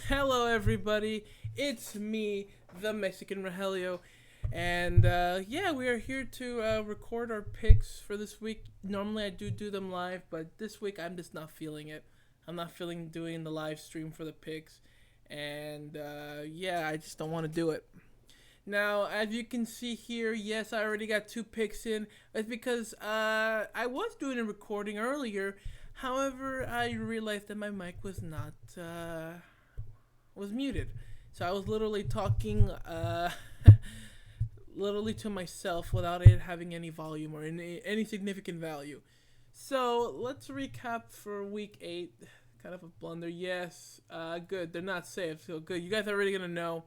Hello, everybody. It's me, the Mexican Rogelio, and yeah, we are here to record our picks for this week. Normally, I do them live, but this week I'm just not feeling it. I'm not feeling doing the live stream for the picks, and yeah, I just don't want to do it. Now, as you can see here, yes, I already got two picks in. It's because I was doing a recording earlier. However, I realized that my mic was not was muted, so I was literally talking literally to myself without it having any volume or any significant value. So let's recap for week 8. Kind of a blunder. Yes, good. They're not safe, so good. You guys are already gonna know.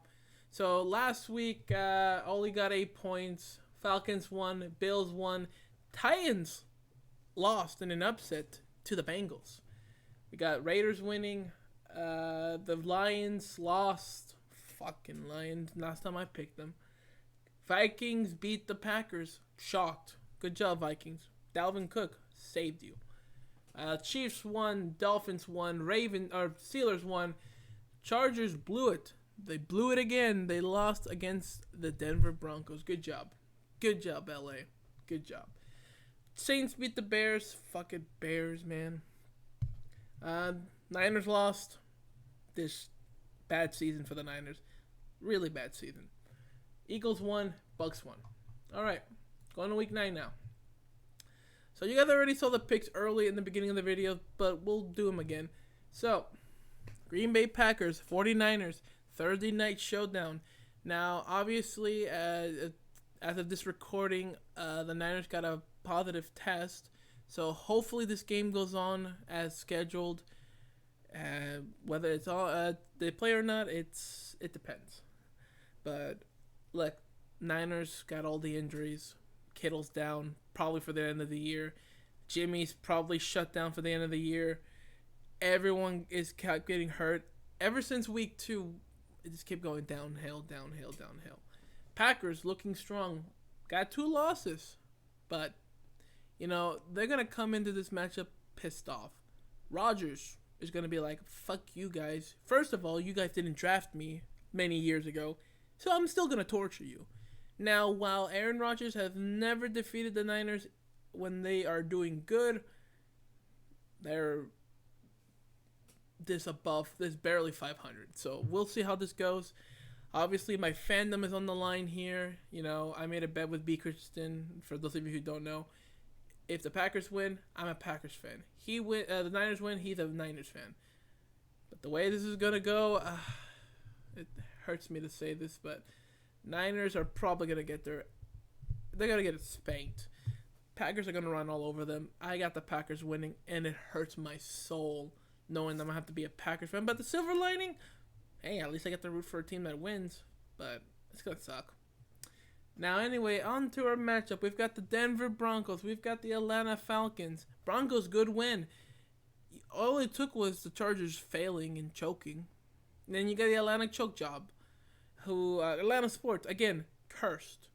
So last week, only got 8 points. Falcons won. Bills won. Titans lost in an upset to the Bengals. We got Raiders winning. The Lions lost. Fucking Lions. Last time I picked them. Vikings beat the Packers. Shocked. Good job, Vikings. Dalvin Cook saved you. Chiefs won. Dolphins won. Steelers won. Chargers blew it. They blew it again. They lost against the Denver Broncos. Good job. Good job, LA. Good job. Saints beat the Bears. Fucking Bears, man. Niners lost. This bad season for the Niners. Really bad season. Eagles won. Bucks won. All right. Going to week 9 now. So you guys already saw the picks early in the beginning of the video, but we'll do them again. So, Green Bay Packers, 49ers. Thursday night showdown. Now, obviously, as of this recording, the Niners got a positive test. So hopefully this game goes on as scheduled. Whether it's all they play or not, it depends. But look, Niners got all the injuries. Kittle's down probably for the end of the year. Jimmy's probably shut down for the end of the year. Everyone is getting hurt. Ever since week 2, it just kept going downhill. Packers looking strong. Got 2 losses. But, they're going to come into this matchup pissed off. Rodgers is going to be like, fuck you guys. First of all, you guys didn't draft me many years ago, so I'm still going to torture you. Now, while Aaron Rodgers has never defeated the Niners when they are doing good, they're this barely 500. So we'll see how this goes. Obviously, my fandom is on the line here. I made a bet with B. Christian. For those of you who don't know, if the Packers win, I'm a Packers fan. The Niners win, he's a Niners fan. But the way this is gonna go, it hurts me to say this, but Niners are probably gonna they're gonna get spanked. Packers are gonna run all over them. I got the Packers winning, and it hurts my soul knowing that I'm going to have to be a Packers fan. But the silver lining, hey, at least I get to root for a team that wins. But it's going to suck. Now, anyway, on to our matchup. We've got the Denver Broncos. We've got the Atlanta Falcons. Broncos, good win. All it took was the Chargers failing and choking. And then you got the Atlanta choke job. Atlanta Sports, again, cursed.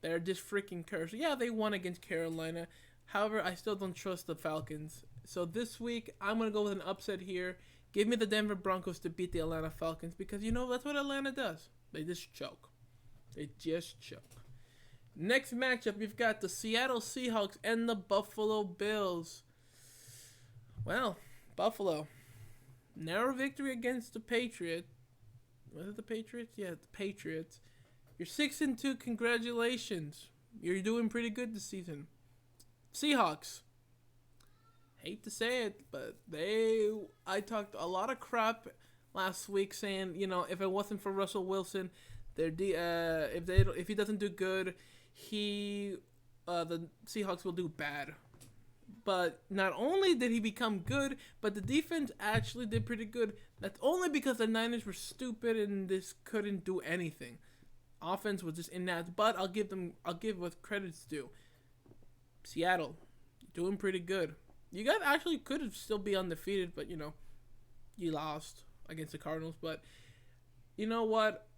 They're just freaking cursed. Yeah, they won against Carolina. However, I still don't trust the Falcons. So this week, I'm going to go with an upset here. Give me the Denver Broncos to beat the Atlanta Falcons because, that's what Atlanta does. They just choke. Next matchup, we've got the Seattle Seahawks and the Buffalo Bills. Well, Buffalo. Narrow victory against the Patriots. Was it the Patriots? Yeah, the Patriots. You're 6-2. Congratulations. You're doing pretty good this season. Seahawks. Hate to say it, but I talked a lot of crap last week saying, if it wasn't for Russell Wilson, if he doesn't do good, the Seahawks will do bad. But not only did he become good, but the defense actually did pretty good. That's only because the Niners were stupid and this couldn't do anything. Offense was just inept, but I'll give what credit's due. Seattle, doing pretty good. You guys actually could have still be undefeated, but, you lost against the Cardinals. But you know what?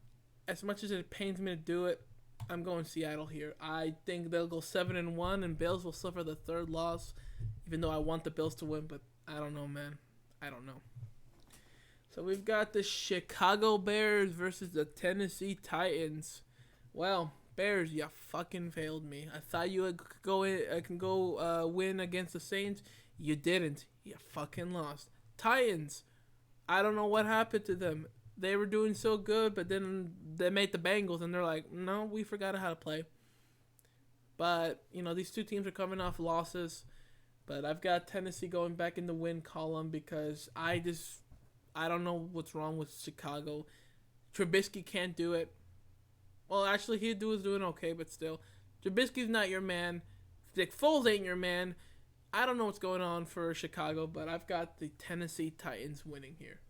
As much as it pains me to do it, I'm going Seattle here. I think they'll go 7-1, and Bills will suffer the 3rd loss, even though I want the Bills to win. But I don't know, man. I don't know. So we've got the Chicago Bears versus the Tennessee Titans. Well, Bears, you fucking failed me. I thought you would go in, I can go win against the Saints. You didn't. You fucking lost. Titans, I don't know what happened to them. They were doing so good, but then they made the Bengals, and they're like, no, we forgot how to play. But, these two teams are coming off losses. But I've got Tennessee going back in the win column because I don't know what's wrong with Chicago. Trubisky can't do it. Well, actually, he was doing okay, but still. Trubisky's not your man. Nick Foles ain't your man. I don't know what's going on for Chicago, but I've got the Tennessee Titans winning here.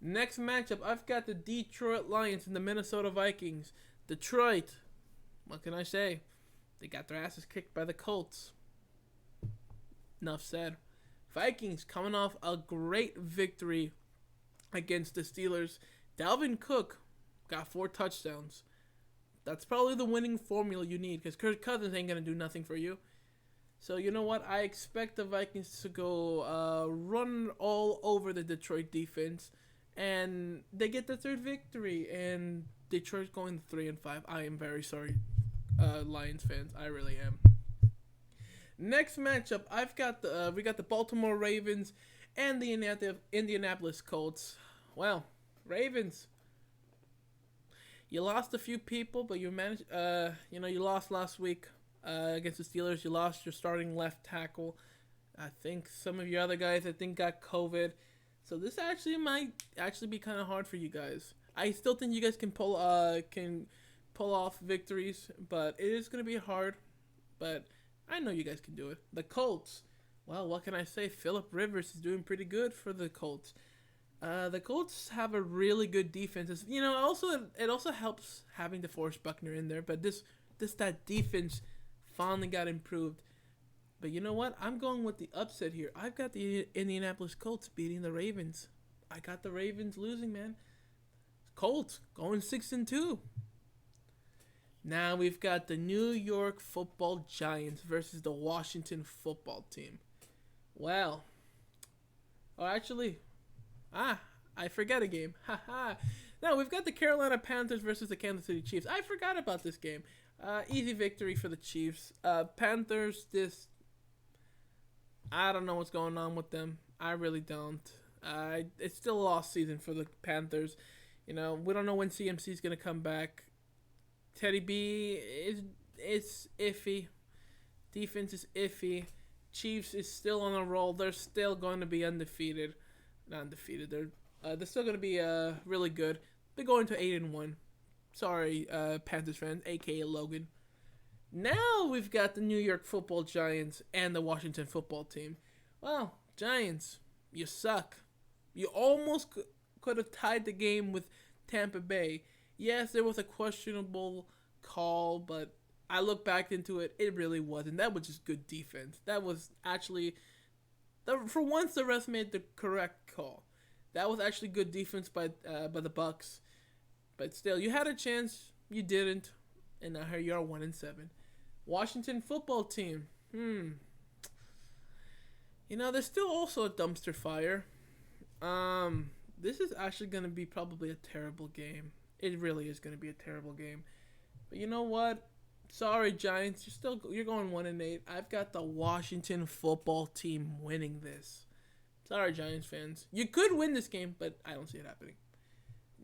Next matchup, I've got the Detroit Lions and the Minnesota Vikings. Detroit, what can I say? They got their asses kicked by the Colts. Enough said. Vikings coming off a great victory against the Steelers. Dalvin Cook got 4 touchdowns. That's probably the winning formula you need because Kirk Cousins ain't going to do nothing for you. So you know what? I expect the Vikings to go run all over the Detroit defense. And they get the 3rd victory. And Detroit's going 3-5. I am very sorry, Lions fans. I really am. Next matchup, we got the Baltimore Ravens and the Indianapolis Colts. Well, Ravens, you lost a few people, but you managed. You lost last week against the Steelers. You lost your starting left tackle. I think some of your other guys, got COVID. So this might be kind of hard for you guys. I still think you guys can pull off victories, but it is going to be hard. But I know you guys can do it. The Colts. Well, what can I say? Phillip Rivers is doing pretty good for the Colts. The Colts have a really good defense. It also helps having DeForest Buckner in there. But that defense finally got improved. But you know what? I'm going with the upset here. I've got the Indianapolis Colts beating the Ravens. I got the Ravens losing, man. Colts going 6-2. Now we've got the New York Football Giants versus the Washington Football Team. Well, I forgot a game. Haha. Now we've got the Carolina Panthers versus the Kansas City Chiefs. I forgot about this game. Easy victory for the Chiefs. Panthers, I don't know what's going on with them. I really don't. It's still a lost season for the Panthers. We don't know when CMC is going to come back. Teddy B is iffy. Defense is iffy. Chiefs is still on a roll. They're still going to be undefeated. Not undefeated. They're still going to be really good. They're going to 8-1. Sorry, Panthers fans, aka Logan. Now we've got the New York Football Giants and the Washington Football Team. Well, Giants, you suck. You almost could have tied the game with Tampa Bay. Yes, there was a questionable call, but I look back into it, it really wasn't. That was just good defense. That was actually, for once, the refs made the correct call. That was actually good defense by the Bucks. But still, you had a chance, you didn't, and now here you are 1-7. Washington Football Team. There's still also a dumpster fire. This is actually going to be probably a terrible game. It really is going to be a terrible game. But you know what? Sorry, Giants. You're going 1-8. I've got the Washington Football Team winning this. Sorry, Giants fans. You could win this game, but I don't see it happening.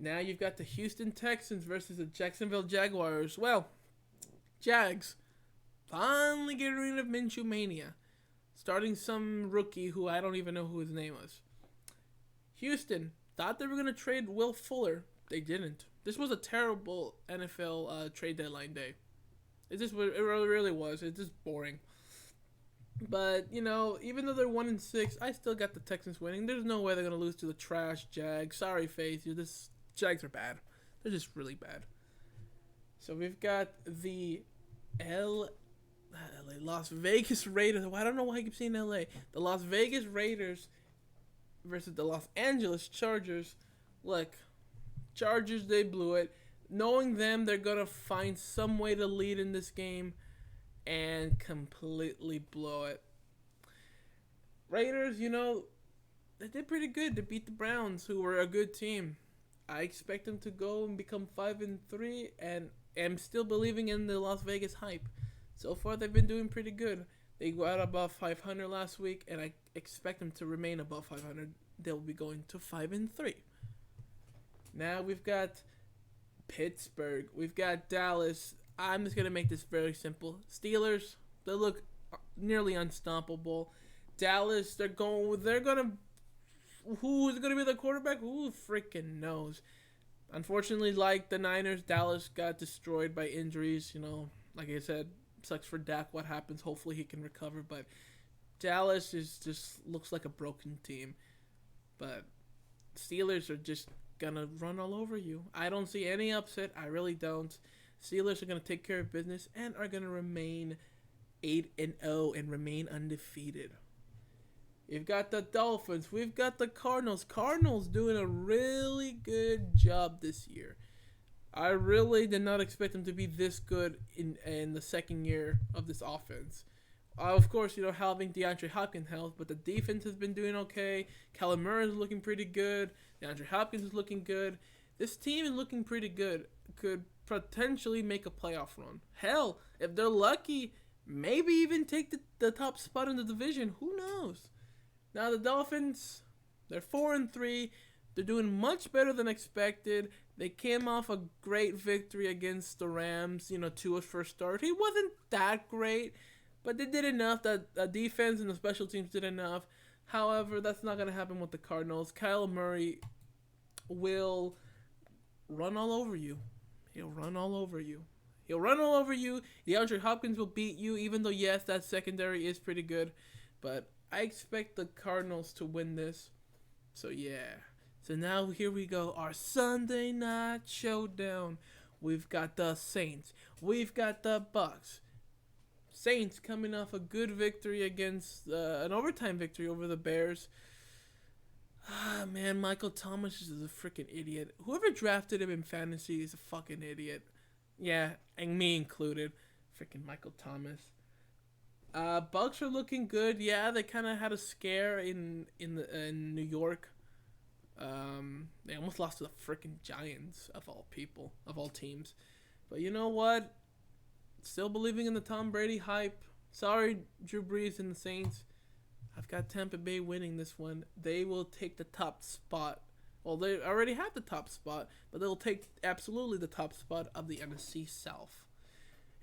Now you've got the Houston Texans versus the Jacksonville Jaguars. Well, Jags finally getting rid of Minshew Mania. Starting some rookie who I don't even know who his name was. Houston thought they were going to trade Will Fuller. They didn't. This was a terrible NFL trade deadline day. It really was. It's just boring. But, even though they're 1-6, I still got the Texans winning. There's no way they're going to lose to the trash Jags. Sorry, Faith. Jags are bad. They're just really bad. So we've got the Las Vegas Raiders. I don't know why I keep saying LA. The Las Vegas Raiders versus the Los Angeles Chargers. Look, Chargers, they blew it. Knowing them, they're going to find some way to lead in this game and completely blow it. Raiders, they did pretty good to beat the Browns, who were a good team. I expect them to go and become 5-3, and am still believing in the Las Vegas hype. So far, they've been doing pretty good. They got above 500 last week, and I expect them to remain above 500. They'll be going to 5-3. Now we've got Pittsburgh. We've got Dallas. I'm just gonna make this very simple. Steelers, they look nearly unstoppable. Dallas, they're gonna. Who's gonna be the quarterback? Who freaking knows? Unfortunately, like the Niners, Dallas got destroyed by injuries. Like I said, sucks for Dak. What happens? Hopefully he can recover. But Dallas just looks like a broken team. But Steelers are just gonna run all over you. I don't see any upset. I really don't. Steelers are gonna take care of business and are gonna remain 8-0 and remain undefeated. You've got the Dolphins. We've got the Cardinals. Cardinals doing a really good job this year. I really did not expect them to be this good in the second year of this offense. Of course, having DeAndre Hopkins health, but the defense has been doing okay. Kellen Murray is looking pretty good. DeAndre Hopkins is looking good. This team is looking pretty good. Could potentially make a playoff run. Hell, if they're lucky, maybe even take the top spot in the division. Who knows? Now the Dolphins, they're 4-3. They're doing much better than expected. They came off a great victory against the Rams. Tua's first start. He wasn't that great, but they did enough. The defense and the special teams did enough. However, that's not going to happen with the Cardinals. Kyle Murray will run all over you. He'll run all over you. DeAndre Hopkins will beat you, even though, yes, that secondary is pretty good. But I expect the Cardinals to win this. So, yeah. So now here we go. Our Sunday night showdown. We've got the Saints. We've got the Bucks. Saints coming off a good victory against an overtime victory over the Bears. Man, Michael Thomas is a freaking idiot. Whoever drafted him in fantasy is a fucking idiot. Yeah, and me included. Freaking Michael Thomas. Bucks are looking good. Yeah, they kind of had a scare in New York. They almost lost to the freaking Giants, of all people, of all teams. But you know what? Still believing in the Tom Brady hype. Sorry, Drew Brees and the Saints. I've got Tampa Bay winning this one. They will take the top spot. Well, they already have the top spot, but they'll take absolutely the top spot of the NFC South.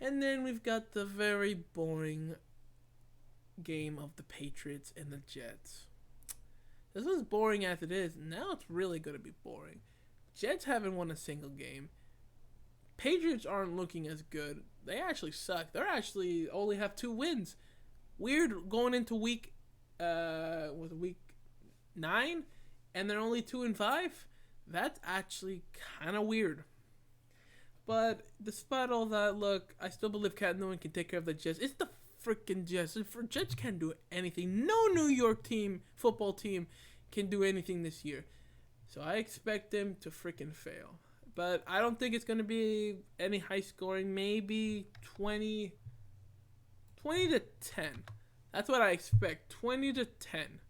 And then we've got the very boring game of the Patriots and the Jets. This was boring as it is. Now it's really going to be boring. Jets haven't won a single game. Patriots aren't looking as good. They actually suck. They actually only have 2 wins. Weird going into week 9, and they're only 2-5. That's actually kind of weird. But despite all that, look, I still believe Cat Newton can take care of the Jets. It's the freaking Jets. Jets can't do anything. No New York football team can do anything this year. So I expect them to freaking fail. But I don't think it's going to be any high scoring. Maybe 20 to 10. That's what I expect. 20 to 10.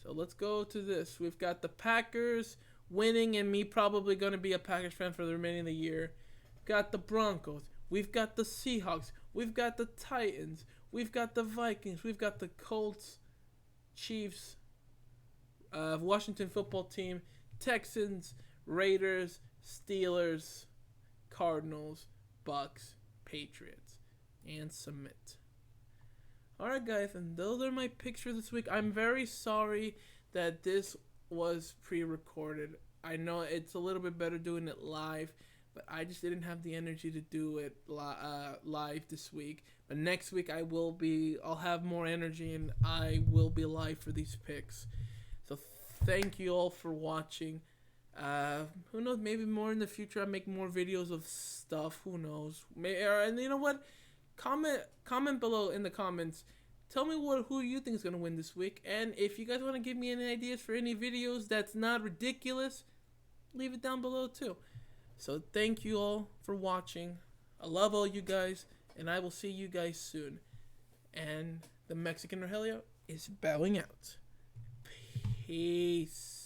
So let's go to this. We've got the Packers winning, and me probably going to be a Packers fan for the remaining of the year. Got the Broncos. We've got the Seahawks. We've got the Titans. We've got the Vikings. We've got the Colts, Chiefs, Washington football team, Texans, Raiders, Steelers, Cardinals, Bucks, Patriots, and submit. Alright guys, and those are my picks for this week. I'm very sorry that this was pre-recorded. I know it's a little bit better doing it live, but I just didn't have the energy to do it live this week. But next week I'll have more energy and I will be live for these picks. So thank you all for watching. Who knows, maybe more in the future I'll make more videos of stuff. Who knows? And you know what? Comment below in the comments. Tell me who you think is going to win this week. And if you guys want to give me any ideas for any videos that's not ridiculous, leave it down below too. So thank you all for watching. I love all you guys, and I will see you guys soon. And the Mexican Rogelio is bowing out. Peace. Peace.